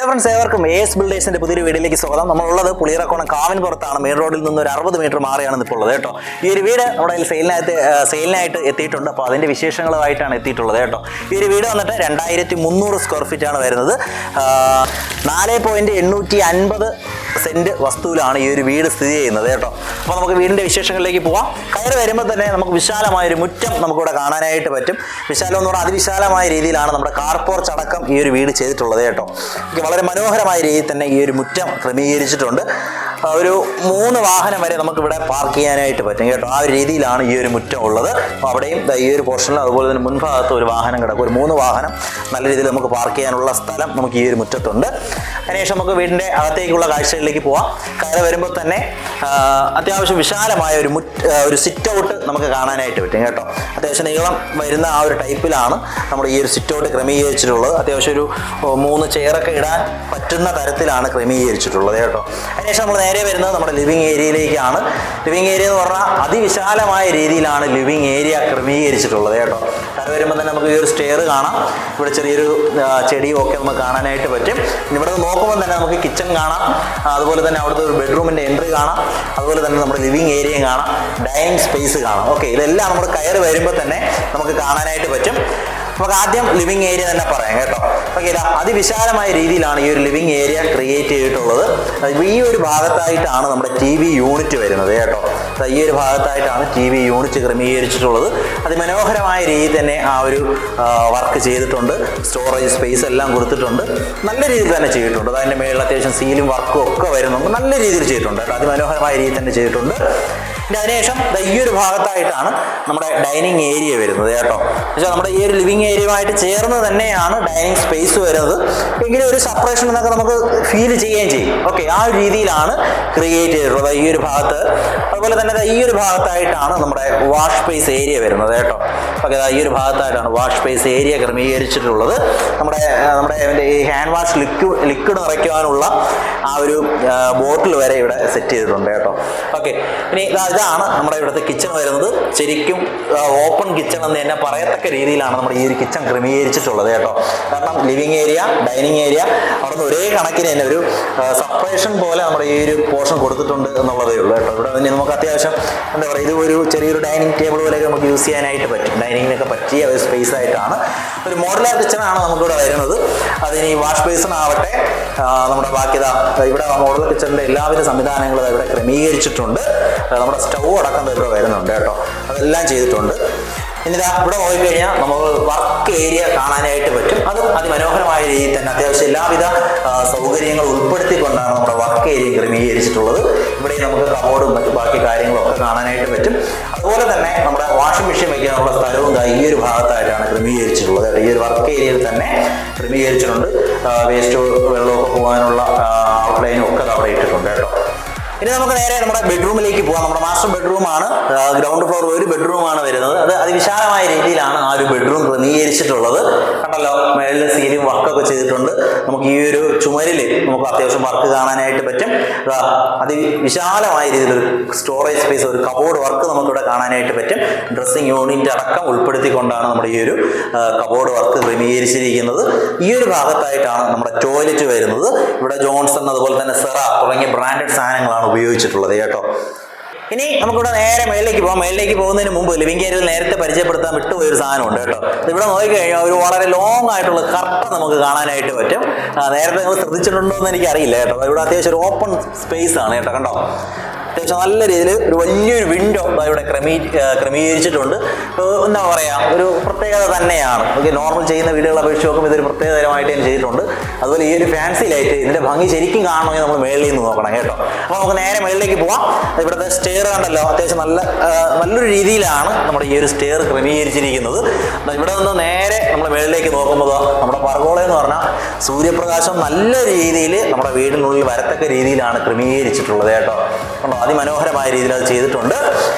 Friends, ഏവർക്കും AS ബിൽഡേഴ്സിന്റെ പുതിയൊരു വീഡിയോയിലേക്ക് സ്വാഗതം. നമ്മളുള്ളത് പുളിയറക്കോണം കാവിൻപുറത്താണ്. മെയിൻ റോഡിൽ നിന്ന് ഒരു 60 മീറ്റർ മാറിയാണ് ഇപ്പോൾ ഉള്ളത് കേട്ടോ. ഈ ഒരു വീട് നമ്മുടെ സെയിലിനായിട്ട് എത്തിയിട്ടുണ്ട്. അപ്പോൾ അതിന്റെ വിശേഷങ്ങളുമായിട്ടാണ് എത്തിയിട്ടുള്ളത് കേട്ടോ. ഈ ഒരു വീട് വന്നിട്ട് 2300 സ്ക്വയർ ഫീറ്റ് ആണ് വരുന്നത്. 4.850 സെന്റ് വസ്തുവിലാണ് ഈ ഒരു വീട് സ്ഥിതി ചെയ്യുന്നത് കേട്ടോ. അപ്പോൾ നമുക്ക് വീടിന്റെ വിശേഷങ്ങളിലേക്ക് പോവാം. കയറി വരുമ്പോൾ തന്നെ നമുക്ക് വിശാലമായൊരു മുറ്റം നമുക്കിവിടെ കാണാനായിട്ട് പറ്റും. വിശാലം എന്ന് പറഞ്ഞാൽ അതിവിശാലമായ രീതിയിലാണ് നമ്മുടെ കാർ പോർച്ച് അടക്കം ഈ ഒരു വീട് ചെയ്തിട്ടുള്ളത് കേട്ടോ. വളരെ മനോഹരമായ രീതിയിൽ തന്നെ ഈ ഒരു മുറ്റം ക്രമീകരിച്ചിട്ടുണ്ട്. ഒരു 3 വാഹനം വരെ നമുക്കിവിടെ പാർക്ക് ചെയ്യാനായിട്ട് പറ്റും കേട്ടോ. ആ ഒരു രീതിയിലാണ് ഈ ഒരു മുറ്റം ഉള്ളത്. അവിടെയും ഈ ഒരു പോർഷനിൽ അതുപോലെ തന്നെ മുൻഭാഗത്ത് ഒരു വാഹനം കിടക്കും. ഒരു 3 വാഹനം നല്ല രീതിയിൽ നമുക്ക് പാർക്ക് ചെയ്യാനുള്ള സ്ഥലം നമുക്ക് ഈ ഒരു മുറ്റത്തുണ്ട്. അതിനുശേഷം നമുക്ക് വീടിൻ്റെ അകത്തേക്കുള്ള കാഴ്ചകളിലേക്ക് പോവാം. കയറി വരുമ്പോൾ തന്നെ അത്യാവശ്യം വിശാലമായ ഒരു സിറ്റ് ഔട്ട് നമുക്ക് കാണാനായിട്ട് പറ്റും കേട്ടോ. അത്യാവശ്യം നീളം വരുന്ന ആ ഒരു ടൈപ്പിലാണ് നമ്മുടെ ഈ ഒരു സിറ്റ് ഔട്ട് ക്രമീകരിച്ചിട്ടുള്ളത്. അത്യാവശ്യം ഒരു 3 ചെയറൊക്കെ ഇടാൻ പറ്റുന്ന തരത്തിലാണ് ക്രമീകരിച്ചിട്ടുള്ളത് കേട്ടോ. അതിനുശേഷം നമ്മൾ നേരെ വരുന്നത് നമ്മുടെ ലിവിങ് ഏരിയയിലേക്കാണ്. ലിവിങ് ഏരിയ എന്ന് പറഞ്ഞാൽ അതിവിശാലമായ രീതിയിലാണ് ലിവിങ് ഏരിയ ക്രമീകരിച്ചിട്ടുള്ളത് കേട്ടോ. കയറി വരുമ്പോൾ തന്നെ നമുക്ക് ഈ ഒരു സ്റ്റെയർ കാണാം. ഇവിടെ ചെറിയൊരു ചെടിയും ഒക്കെ നമുക്ക് കാണാനായിട്ട് പറ്റും. ഇവിടെ നിന്ന് നോക്കുമ്പോൾ തന്നെ നമുക്ക് കിച്ചൺ കാണാം. അതുപോലെ തന്നെ അവിടുത്തെ ഒരു ബെഡ്റൂമിൻ്റെ എൻട്രി കാണാം. അതുപോലെ തന്നെ നമ്മുടെ ലിവിങ് ഏരിയയും കാണാം. ഡൈനിങ് സ്പേസ് കാണാം. ഓക്കെ, ഇതെല്ലാം നമ്മൾ കയറി വരുമ്പോൾ തന്നെ നമുക്ക് കാണാനായിട്ട് പറ്റും. നമുക്ക് ആദ്യം ലിവിങ് ഏരിയ തന്നെ പറയാം കേട്ടോ. ഓക്കെ, അതിവിശാലമായ രീതിയിലാണ് ഈ ഒരു ലിവിങ് ഏരിയ ക്രിയേറ്റ് ചെയ്തിട്ടുള്ളത്. ഈ ഒരു ഭാഗത്തായിട്ടാണ് നമ്മുടെ TV യൂണിറ്റ് വരുന്നത് കേട്ടോ. ഈ ഒരു ഭാഗത്തായിട്ടാണ് TV യൂണിറ്റ് ക്രമീകരിച്ചിട്ടുള്ളത്. അതിമനോഹരമായ രീതിയിൽ തന്നെ ആ ഒരു വർക്ക് ചെയ്തിട്ടുണ്ട്. സ്റ്റോറേജ് സ്പേസ് എല്ലാം കൊടുത്തിട്ടുണ്ട്. നല്ല രീതിയിൽ തന്നെ ചെയ്തിട്ടുണ്ട്. അതിൻ്റെ മേളിൽ അത്യാവശ്യം സീലും വർക്കും ഒക്കെ വരുന്നുണ്ട്. നല്ല രീതിയിൽ ചെയ്തിട്ടുണ്ട് കേട്ടോ. അതിമനോഹരമായ രീതിയിൽ തന്നെ ചെയ്തിട്ടുണ്ട്. അതിനുശേഷം ഈ ഒരു ഭാഗത്തായിട്ടാണ് നമ്മുടെ ഡൈനിങ് ഏരിയ വരുന്നത് കേട്ടോ. പക്ഷേ നമ്മുടെ ഈ ഒരു ലിവിങ് ഏരിയയുമായിട്ട് ചേർന്ന് തന്നെയാണ് ഡൈനിങ് സ്പേസ് വരുന്നത്. എങ്കിലും ഒരു സെപ്പറേഷൻ എന്നൊക്കെ നമുക്ക് ഫീൽ ചെയ്യുകയും ചെയ്യും. ഓക്കെ, ആ ഒരു രീതിയിലാണ് ക്രിയേറ്റ് ചെയ്തിട്ടുള്ളത് ഈ ഒരു ഭാഗത്ത്. അതുപോലെ തന്നെ ഈ ഒരു ഭാഗത്തായിട്ടാണ് നമ്മുടെ വാഷ് സ്പേസ് ഏരിയ വരുന്നത് കേട്ടോ. ഓക്കെ, ഈ ഒരു ഭാഗത്തായിട്ടാണ് വാഷ് സ്പേസ് ഏരിയ ക്രമീകരിച്ചിട്ടുള്ളത്. നമ്മുടെ ഈ ഹാൻഡ് വാഷ് ലിക്വിഡ് നിറയ്ക്കുവാനുള്ള ആ ഒരു ബോട്ടിൽ വരെ ഇവിടെ സെറ്റ് ചെയ്തിട്ടുണ്ട് കേട്ടോ. ഓക്കെ, ഇനി ഇതാണ് നമ്മുടെ ഇവിടുത്തെ കിച്ചൺ വരുന്നത്. ശരിക്കും ഓപ്പൺ കിച്ചൺ എന്ന് തന്നെ പറയത്തക്ക രീതിയിലാണ് നമ്മുടെ ഈ ഒരു കിച്ചൺ ക്രമീകരിച്ചിട്ടുള്ളത് കേട്ടോ. കാരണം ലിവിങ് ഏരിയ, ഡൈനിങ് ഏരിയ അവിടുന്ന് ഒരേ കണക്കിന് തന്നെ ഒരു സെപ്പറേഷൻ പോലെ നമ്മുടെ ഈ ഒരു പോർഷൻ കൊടുത്തിട്ടുണ്ട് എന്നുള്ളതേ ഉള്ളൂ കേട്ടോ. ഇവിടെ തന്നെ നമുക്ക് അത്യാവശ്യം എന്താ പറയുക, ഇത് ഒരു ചെറിയൊരു ഡൈനിങ് ടേബിൾ പോലെയൊക്കെ നമുക്ക് യൂസ് ചെയ്യാനായിട്ട് പറ്റും. ഡൈനിങ്ങിനൊക്കെ പറ്റിയ ഒരു സ്പേസ് ആയിട്ടാണ്. ഒരു മോഡുലാർ കിച്ചണാണ് നമുക്കിവിടെ വരുന്നത്. അതിന് ഈ വാഷ് ബേസിനാവട്ടെ നമ്മുടെ ബാക്കി ഇവിടെ മോഡുലാർ കിച്ചണിൻ്റെ എല്ലാവിധ സംവിധാനങ്ങളും ഇവിടെ ക്രമീകരിച്ചിട്ടുണ്ട്. നമ്മുടെ സ്റ്റൗ അടക്കം ഇവിടെ വരുന്നുണ്ട് കേട്ടോ. അതെല്ലാം ചെയ്തിട്ടുണ്ട്. ഇനി ഇവിടെ നോക്കിക്കഴിഞ്ഞാൽ നമുക്ക് വർക്ക് ഏരിയ കാണാനായിട്ട് പറ്റും. അത് അതിമനോഹരമായ രീതിയിൽ തന്നെ അത്യാവശ്യം എല്ലാവിധ സൗകര്യങ്ങൾ ഉൾപ്പെടുത്തിക്കൊണ്ടാണ് നമ്മുടെ വർക്ക് ഏരിയ ക്രമീകരിച്ചിട്ടുള്ളത്. ഇവിടെ നമുക്ക് കബോർഡും മറ്റു ബാക്കി കാര്യങ്ങളൊക്കെ കാണാനായിട്ട് പറ്റും. അതുപോലെ തന്നെ നമ്മുടെ വാഷിംഗ് മെഷീൻ വയ്ക്കാനുള്ള സ്ഥലവും ഈ ഒരു ഭാഗത്തായിട്ടാണ് ക്രമീകരിച്ചിട്ടുള്ളത്. ഈ ഒരു വർക്ക് ഏരിയയിൽ തന്നെ ക്രമീകരിച്ചിട്ടുണ്ട്. വേസ്റ്റ് വെള്ളമൊക്കെ പോകാനുള്ള ഔട്ട്ലൈനും ഒക്കെ അവിടെ ഇട്ടിട്ടുണ്ട് കേട്ടോ. ഇനി നമുക്ക് നേരെ നമ്മുടെ ബെഡ്റൂമിലേക്ക് പോകാം. നമ്മുടെ മാസ്റ്റർ ബെഡ്റൂമാണ്. ഗ്രൗണ്ട് ഫ്ലോർ ഒരു ബെഡ്റൂമാണ് വരുന്നത്. അത് അതിവിശാലമായ രീതിയിലാണ് ആ ഒരു ബെഡ്റൂം ക്രമീകരിച്ചിട്ടുള്ളത്. കണ്ടല്ലോ, മേളിൽ സീലിംഗ് വർക്കൊക്കെ ചെയ്തിട്ടുണ്ട്. നമുക്ക് ഈ ഒരു ചുമരിൽ നമുക്ക് അത്യാവശ്യം വർക്ക് കാണാനായിട്ട് പറ്റും. അതിവിശാലമായ രീതിയിലൊരു സ്റ്റോറേജ് സ്പേസ്, ഒരു കബോർഡ് വർക്ക് നമുക്കിവിടെ കാണാനായിട്ട് പറ്റും. ഡ്രസ്സിംഗ് യൂണിറ്റ് അടക്കം ഉൾപ്പെടുത്തിക്കൊണ്ടാണ് നമ്മുടെ ഈ ഒരു കബോർഡ് വർക്ക് ക്രമീകരിച്ചിരിക്കുന്നത്. ഈ ഒരു ഭാഗത്തായിട്ടാണ് നമ്മുടെ ടോയ്ലറ്റ് വരുന്നത്. ഇവിടെ ജോൺസൺ അതുപോലെ തന്നെ സെറ തുടങ്ങിയ ബ്രാൻഡഡ് സാധനങ്ങളാണ് ഉപയോഗിച്ചിട്ടുള്ളത് കേട്ടോ. ഇനി നമുക്കിവിടെ നേരെ മേളിലേക്ക് പോകാം. മേളിലേക്ക് പോകുന്നതിന് മുമ്പ് ലിവിംഗ് ഏരിയയിൽ നേരത്തെ പരിചയപ്പെടുത്താൻ വിട്ടുപോയൊരു സാധനമുണ്ട് കേട്ടോ. ഇവിടെ നോക്കിക്കഴിഞ്ഞാൽ ഒരു വളരെ ലോങ് ആയിട്ടുള്ള കർട്ടൻ നമുക്ക് കാണാനായിട്ട് പറ്റും. നേരത്തെ നിങ്ങൾ ശ്രദ്ധിച്ചിട്ടുണ്ടോ എന്ന് എനിക്കറിയില്ല കേട്ടോ. ഇവിടെ അത്യാവശ്യം ഒരു ഓപ്പൺ സ്പേസ് ആണ് കേട്ടോ. കണ്ടോ, അത്യാവശ്യം നല്ല രീതിയിൽ ഒരു വലിയൊരു വിൻഡോ ഇവിടെ ക്രമീകരിച്ചിട്ടുണ്ട്. എന്താ പറയുക, ഒരു പ്രത്യേകത തന്നെയാണ്. ഓക്കെ, നോർമൽ ചെയ്യുന്ന വീടുകളെ അപേക്ഷിച്ച് നോക്കുമ്പോൾ ഇതൊരു പ്രത്യേകതരമായിട്ട് തന്നെ ചെയ്തിട്ടുണ്ട്. അതുപോലെ ഈ ഒരു ഫാൻസി ലൈറ്റ് ഇതിൻ്റെ ഭംഗി ശരിക്കും കാണണമെങ്കിൽ നമ്മൾ മേളിൽ നിന്ന് നോക്കണം കേട്ടോ. അപ്പോൾ നമുക്ക് നേരെ മേളിലേക്ക് പോവാം. ഇവിടുത്തെ സ്റ്റെയർ കണ്ടല്ലോ, അത്യാവശ്യം നല്ലൊരു രീതിയിലാണ് നമ്മുടെ ഈ ഒരു സ്റ്റെയർ ക്രമീകരിച്ചിരിക്കുന്നത്. ഇവിടെ നിന്ന് നേരെ നമ്മൾ മേളിലേക്ക് നോക്കുമ്പോൾ നമ്മുടെ പർഗോള എന്ന് പറഞ്ഞാൽ സൂര്യപ്രകാശം നല്ല രീതിയിൽ നമ്മുടെ വീടിനുള്ളിൽ വരത്തക്ക രീതിയിലാണ് ക്രമീകരിച്ചിട്ടുള്ളത് കേട്ടോ. കണ്ടോ, അതിമനോഹരമായ രീതിയിൽ അത് ചെയ്തിട്ടുണ്ട്.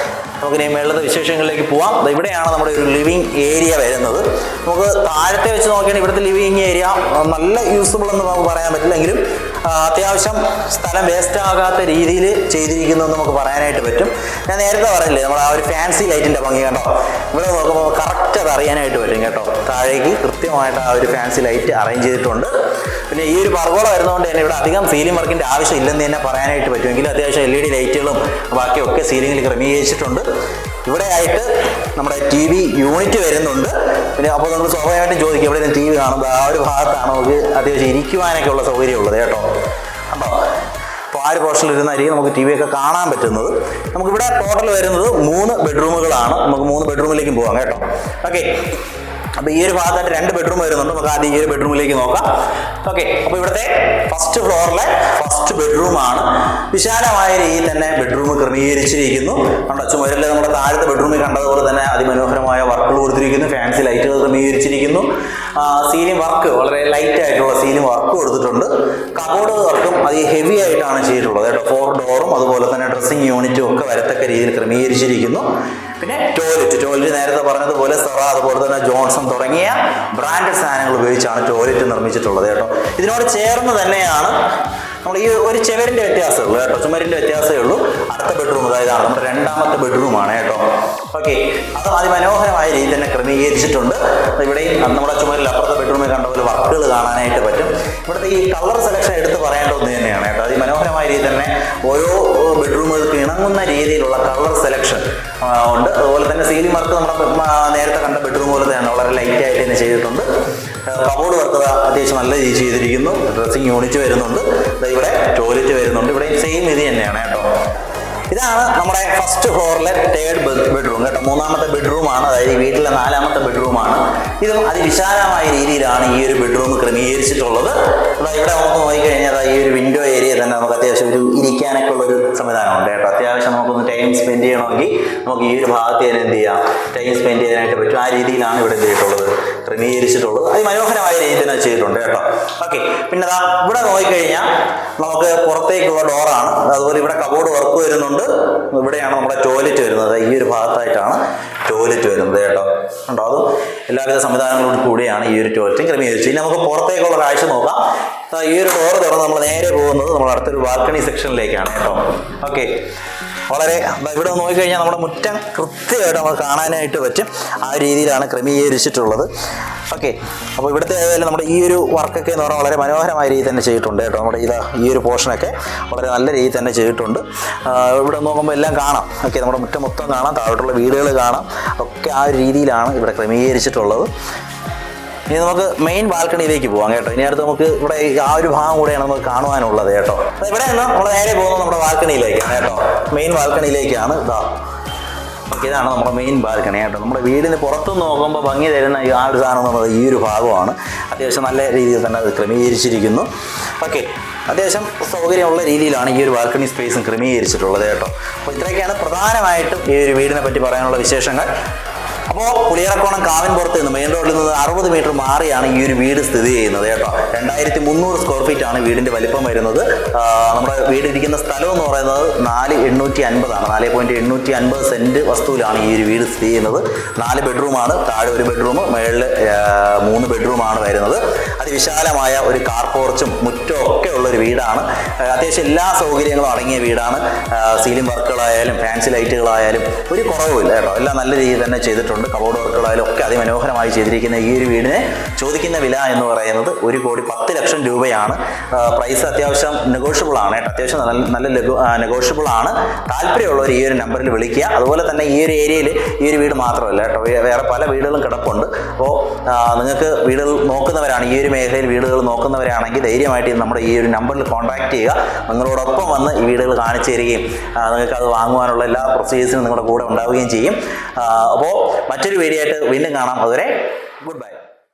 നമുക്കിനി മേളത്തെ വിശേഷങ്ങളിലേക്ക് പോവാം. ഇവിടെയാണ് നമ്മുടെ ഒരു ലിവിങ് ഏരിയ വരുന്നത്. നമുക്ക് താഴത്തെ വെച്ച് നോക്കിയാൽ ഇവിടുത്തെ ലിവിങ് ഏരിയ നല്ല യൂസ്ഫുൾ എന്ന് നമുക്ക് പറയാൻ പറ്റില്ലെങ്കിലും അത്യാവശ്യം സ്ഥലം വേസ്റ്റ് ആകാത്ത രീതിയിൽ ചെയ്തിരിക്കുന്നു എന്ന് നമുക്ക് പറയാനായിട്ട് പറ്റും. ഞാൻ നേരത്തെ പറഞ്ഞില്ലേ, നമ്മൾ ആ ഒരു ഫാൻസി ലൈറ്റിൻ്റെ ഭംഗി കണ്ടോ. ഇവിടെ നോക്കുമ്പോൾ കറക്റ്റ് അത് അറിയാനായിട്ട് പറ്റും കേട്ടോ. താഴേക്ക് കൃത്യമായിട്ട് ആ ഒരു ഫാൻസി ലൈറ്റ് അറേഞ്ച് ചെയ്തിട്ടുണ്ട്. പിന്നെ ഈ ഒരു പർഗോള വരുന്നതുകൊണ്ട് തന്നെ ഇവിടെ അധികം സീലിംഗ് വർക്കിൻ്റെ ആവശ്യം ഇല്ലെന്ന് തന്നെ പറയാനായിട്ട് പറ്റുമെങ്കിലും അത്യാവശ്യം LED ലൈറ്റുകളും ബാക്കിയൊക്കെ സീലിംഗിൽ ക്രമീകരിച്ചിട്ടുണ്ട്. ഇവിടെ ആയിട്ട് നമ്മുടെ TV യൂണിറ്റ് വരുന്നുണ്ട്. പിന്നെ അപ്പോൾ നമ്മൾ സ്വാഭാവികമായിട്ടും ചോദിക്കും എവിടെയെങ്കിലും TV കാണുമ്പോൾ ആ ഒരു ഭാഗത്താണ് നമുക്ക് അത്യാവശ്യം ഇരിക്കുവാനൊക്കെ ഉള്ള സൗകര്യമുള്ളത് കേട്ടോ. അപ്പോൾ അപ്പോൾ ആ ഒരു പോർഷനിൽ ഇരുന്നായിരിക്കും നമുക്ക് TV ഒക്കെ കാണാൻ പറ്റുന്നത്. നമുക്കിവിടെ ടോട്ടൽ വരുന്നത് 3 ബെഡ്റൂമുകളാണ്. നമുക്ക് 3 ബെഡ്റൂമിലേക്കും പോകാം കേട്ടോ. ഓക്കെ, അപ്പോൾ ഈ ഒരു ഭാഗത്തായിട്ട് 2 ബെഡ്റൂം വരുന്നുണ്ട്. നമുക്ക് ആദ്യം ഈ ഒരു ബെഡ്റൂമിലേക്ക് നോക്കാം. ഓക്കെ, അപ്പോൾ ഇവിടുത്തെ ഫസ്റ്റ് ഫ്ലോറിലെ ഫസ്റ്റ് ബെഡ്റൂമാണ്. വിശാലമായ രീതിയിൽ തന്നെ ബെഡ്റൂം ക്രമീകരിച്ചിരിക്കുന്നു. നമ്മുടെ ചുമരിൽ നമ്മുടെ താഴത്തെ ബെഡ്റൂമിൽ കണ്ടതുപോലെ തന്നെ അതിമനോഹരമായ വർക്കുകൾ കൊടുത്തിരിക്കുന്നു. ഫാൻസി ലൈറ്റുകൾ ക്രമീകരിച്ചിരിക്കുന്നു. സീലിംഗ് വർക്ക് വളരെ ലൈറ്റ് ആയിട്ടുള്ള സീലിംഗ് വർക്ക് കൊടുത്തിട്ടുണ്ട്. കബോർഡ് വർക്കും അത് ഹെവി ആയിട്ടാണ് ചെയ്തിട്ടുള്ളത് കേട്ടോ. 4 ഡോറും അതുപോലെ തന്നെ ഡ്രസ്സിംഗ് യൂണിറ്റും ഒക്കെ വരത്തക്ക രീതിയിൽ ക്രമീകരിച്ചിരിക്കുന്നു. പിന്നെ ടോയ്ലറ്റ് നേരത്തെ പറഞ്ഞതുപോലെ സെറ അതുപോലെ തന്നെ ജോൺസൺ തുടങ്ങിയ ബ്രാൻഡഡ് സാധനങ്ങൾ ഉപയോഗിച്ചാണ് ടോയ്ലറ്റ് നിർമ്മിച്ചിട്ടുള്ളത് കേട്ടോ. ഇതിനോട് ചേർന്ന് തന്നെയാണ് നമ്മൾ ഈ ഒരു ചെവരിൻ്റെ വ്യത്യാസമേ ഉള്ളൂ കേട്ടോ, ചുമരിൻ്റെ വ്യത്യാസമേ ഉള്ളൂ. അടുത്ത ബെഡ്റൂം അതായത് നമ്മുടെ 2ാമത്തെ ബെഡ്റൂമാണ് കേട്ടോ. ഓക്കെ, അതും അതിമനോഹരമായ രീതിയിൽ തന്നെ ക്രമീകരിച്ചിട്ടുണ്ട്. ഇവിടെയും നമ്മുടെ ചുമരിൽ അപ്പുറത്തെ ബെഡ്റൂമിൽ കണ്ട പോലെ വർക്കുകൾ കാണാനായിട്ട് പറ്റും. ഇവിടുത്തെ ഈ കളർ സെലക്ഷൻ എടുത്ത് പറയേണ്ട ഒന്ന് തന്നെയാണ് കേട്ടോ. അതിമനോഹരമായ രീതിയിൽ തന്നെ ഓരോ ബെഡ്റൂമുകൾക്ക് ഇണങ്ങുന്ന രീതിയിലുള്ള കളർ സെലക്ഷൻ ഉണ്ട്. അതുപോലെ തന്നെ സീലിംഗ് വർക്ക് നമ്മുടെ നേരത്തെ കണ്ട ബെഡ്റൂം പോലെ തന്നെ വളരെ ലൈറ്റ് ആയിട്ട് തന്നെ ചെയ്തിട്ടുണ്ട്. കബോർഡ് വർക്ക് അത്യാവശ്യം നല്ല രീതിയിൽ ചെയ്തിരിക്കുന്നു. ഡ്രസ്സിംഗ് യൂണിറ്റ് വരുന്നുണ്ട്. ഇവിടെ ടോയ്ലറ്റ് വരുന്നുണ്ട്. ഇവിടെ സെയിം ഇത് തന്നെയാണ് കേട്ടോ. ഇതാണ് നമ്മുടെ ഫസ്റ്റ് ഫ്ലോറിലെ 3rd ബെഡ്റൂം കേട്ടോ. 3ാമത്തെ ബെഡ്റൂമാണ്, അതായത് ഈ വീട്ടിലെ 4ാമത്തെ ബെഡ്റൂമാണ്. ഇതും അതിവിശാലമായ രീതിയിലാണ് ഈ ഒരു ബെഡ്റൂം ക്രമീകരിച്ചിട്ടുള്ളത്. ഇവിടെ നമുക്ക് നോക്കിക്കഴിഞ്ഞാൽ ഈ ഒരു വിൻഡോ ഏരിയ തന്നെ നമുക്ക് അത്യാവശ്യം ഒരു ഇരിക്കാനൊക്കെ ഉള്ളൊരു സംവിധാനമുണ്ട് കേട്ടോ. അത്യാവശ്യം നമുക്കൊന്ന് ടൈം സ്പെൻഡ് ചെയ്യണമെങ്കിൽ നമുക്ക് ഈ ഒരു ഭാഗത്ത് തന്നെ എന്ത് ചെയ്യാം, ടൈം സ്പെൻഡ് ചെയ്യാനായിട്ട് പറ്റും. ആ രീതിയിലാണ് ഇവിടെ എന്ത് ചെയ്തിട്ടുള്ളത്, ക്രമീകരിച്ചിട്ടുള്ളത്. അത് മനോഹരമായ രീതിയിൽ തന്നെ ചെയ്തിട്ടുണ്ട് കേട്ടോ. ഓക്കെ, പിന്നെ ഇവിടെ നോക്കിക്കഴിഞ്ഞാൽ നമുക്ക് പുറത്തേക്കുള്ള ഡോറാണ്. അതുപോലെ ഇവിടെ കബോർഡ് വർക്ക് വരുന്നുണ്ട്. ഇവിടെയാണ് നമ്മുടെ ടോയ്ലറ്റ് വരുന്നത്. ഈ ഒരു ഭാഗത്തായിട്ടാണ് ടോയ്ലറ്റ് വരുന്നത് കേട്ടോ. ഉണ്ടോ, അതും എല്ലാവിധ സംവിധാനങ്ങളോട് കൂടിയാണ് ഈ ഒരു ടോയ്ലറ്റ് ക്രമീകരിച്ചത്. ഇനി നമുക്ക് പുറത്തേക്കുള്ള കാഴ്ച നോക്കാം. ഈ ഒരു ഡോറ് തുറന്ന് നമ്മൾ നേരെ പോകുന്നത് നമ്മൾ അടുത്തൊരു ബാൽക്കണി സെക്ഷനിലേക്കാണ് കേട്ടോ. ഓക്കെ, വളരെ ഇവിടെ നോക്കിക്കഴിഞ്ഞാൽ നമ്മുടെ മുറ്റം കൃത്യമായിട്ട് നമുക്ക് കാണാനായിട്ട് പറ്റും. ആ രീതിയിലാണ് ക്രമീകരിച്ചിട്ടുള്ളത്. ഓക്കെ, അപ്പോൾ ഇവിടുത്തെ ഏതായാലും നമ്മുടെ ഈ ഒരു വർക്കൊക്കെ എന്ന് പറഞ്ഞാൽ വളരെ മനോഹരമായ രീതിയിൽ തന്നെ ചെയ്തിട്ടുണ്ട് കേട്ടോ. നമ്മുടെ ഈ ഒരു പോർഷനൊക്കെ വളരെ നല്ല രീതിയിൽ തന്നെ ചെയ്തിട്ടുണ്ട്. ഇവിടെ നോക്കുമ്പോൾ എല്ലാം കാണാം. ഓക്കെ, നമ്മുടെ മുറ്റം മൊത്തം കാണാം, താഴോട്ടുള്ള വീടുകൾ കാണാം. ഒക്കെ ആ ഒരു രീതിയിലാണ് ഇവിടെ ക്രമീകരിച്ചിട്ടുള്ളത്. ഇനി നമുക്ക് മെയിൻ ബാൽക്കണിയിലേക്ക് പോകാം കേട്ടോ. ഇനി അടുത്ത് നമുക്ക് ഇവിടെ ആ ഒരു ഭാഗം കൂടെയാണ് നമുക്ക് കാണുവാനുള്ളത് കേട്ടോ. ഇവിടെ നിന്ന് നമ്മൾ നേരെ പോകുന്നത് നമ്മുടെ ബാൽക്കണിയിലേക്കാണ് കേട്ടോ. മെയിൻ ബാൽക്കണിയിലേക്കാണ്. ഇതാണ് നമ്മുടെ മെയിൻ ബാൽക്കണി കേട്ടോ. നമ്മുടെ വീടിന് പുറത്തുനിന്ന് നോക്കുമ്പോൾ ഭംഗി തരുന്ന ആ ഒരു സാധനം എന്നുള്ളത് ഈ ഒരു ഭാഗമാണ്. അത്യാവശ്യം നല്ല രീതിയിൽ തന്നെ അത് ക്രമീകരിച്ചിരിക്കുന്നു. ഓക്കെ, അത്യാവശ്യം സൗകര്യമുള്ള രീതിയിലാണ് ഈ ഒരു ബാൽക്കണി സ്പേസും ക്രമീകരിച്ചിട്ടുള്ളത് കേട്ടോ. അപ്പോൾ ഇത്രയൊക്കെയാണ് പ്രധാനമായിട്ടും ഈ ഒരു വീടിനെ പറ്റി പറയാനുള്ള വിശേഷങ്ങൾ. അപ്പോൾ പുളിയറക്കോണം കാവിൻപുറത്ത് നിന്ന് മെയിൻ റോഡിൽ നിന്ന് 60 മീറ്റർ മാറിയാണ് ഈ ഒരു വീട് സ്ഥിതി ചെയ്യുന്നത് കേട്ടോ. 2300 സ്ക്വയർ ഫീറ്റ് ആണ് വീടിൻ്റെ വലിപ്പം വരുന്നത്. നമ്മുടെ വീടിരിക്കുന്ന സ്ഥലം എന്ന് പറയുന്നത് 4,850 ആണ്. 4.850 സെൻറ്റ് വസ്തുവിലാണ് ഈ ഒരു വീട് സ്ഥിതി ചെയ്യുന്നത്. 4 ബെഡ്റൂമാണ്. താഴെ 1 ബെഡ്റൂം, മുകളിൽ 3 ബെഡ്റൂമാണ് വരുന്നത്. അതിവിശാലമായ ഒരു കാർ പോർച്ചും മുറ്റവും ഒക്കെ ഉള്ളൊരു വീടാണ്. അത്യാവശ്യം എല്ലാ സൗകര്യങ്ങളും അടങ്ങിയ വീടാണ്. സീലിംഗ് വർക്കുകളായാലും ഫാൻസി ലൈറ്റുകളായാലും ഒരു കുറവുമില്ല കേട്ടോ. എല്ലാം നല്ല രീതിയിൽ തന്നെ ചെയ്തിട്ടുണ്ട്. കബോർഡ് വർക്കുകളായാലും ഒക്കെ അതിമനോഹരമായി ചെയ്തിരിക്കുന്ന ഈ ഒരു വീടിന് ചോദിക്കുന്ന വില എന്ന് പറയുന്നത് 1,10,00,000 രൂപയാണ്. പ്രൈസ് അത്യാവശ്യം നെഗോഷ്യബിൾ ആണ് കേട്ടോ. അത്യാവശ്യം നല്ല നെഗോഷ്യബിൾ ആണ്. താല്പര്യമുള്ളവർ ഈ ഒരു നമ്പറിൽ വിളിക്കുക. അതുപോലെ തന്നെ ഈ ഒരു ഏരിയയിൽ ഈ ഒരു വീട് മാത്രമല്ല കേട്ടോ, വേറെ പല വീടുകളും കിടപ്പുണ്ട്. അപ്പോൾ നിങ്ങൾക്ക് വീടുകൾ നോക്കുന്നവരാണ്, ഈ ഒരു മേഖലയിൽ വീടുകൾ നോക്കുന്നവരാണെങ്കിൽ ധൈര്യമായിട്ട് നമ്മുടെ ഈ ഒരു നമ്പറിൽ കോൺടാക്ട് ചെയ്യുക. നിങ്ങളോടൊപ്പം വന്ന് ഈ വീടുകൾ കാണിച്ചു തരികയും നിങ്ങൾക്ക് അത് വാങ്ങുവാനുള്ള എല്ലാ പ്രൊസീജിയേഴ്സും നിങ്ങളുടെ കൂടെ ഉണ്ടാവുകയും ചെയ്യും. അപ്പോൾ മറ്റൊരു വീഡിയോ ആയിട്ട് വീണ്ടും കാണാം. അതുവരെ ഗുഡ് ബൈ.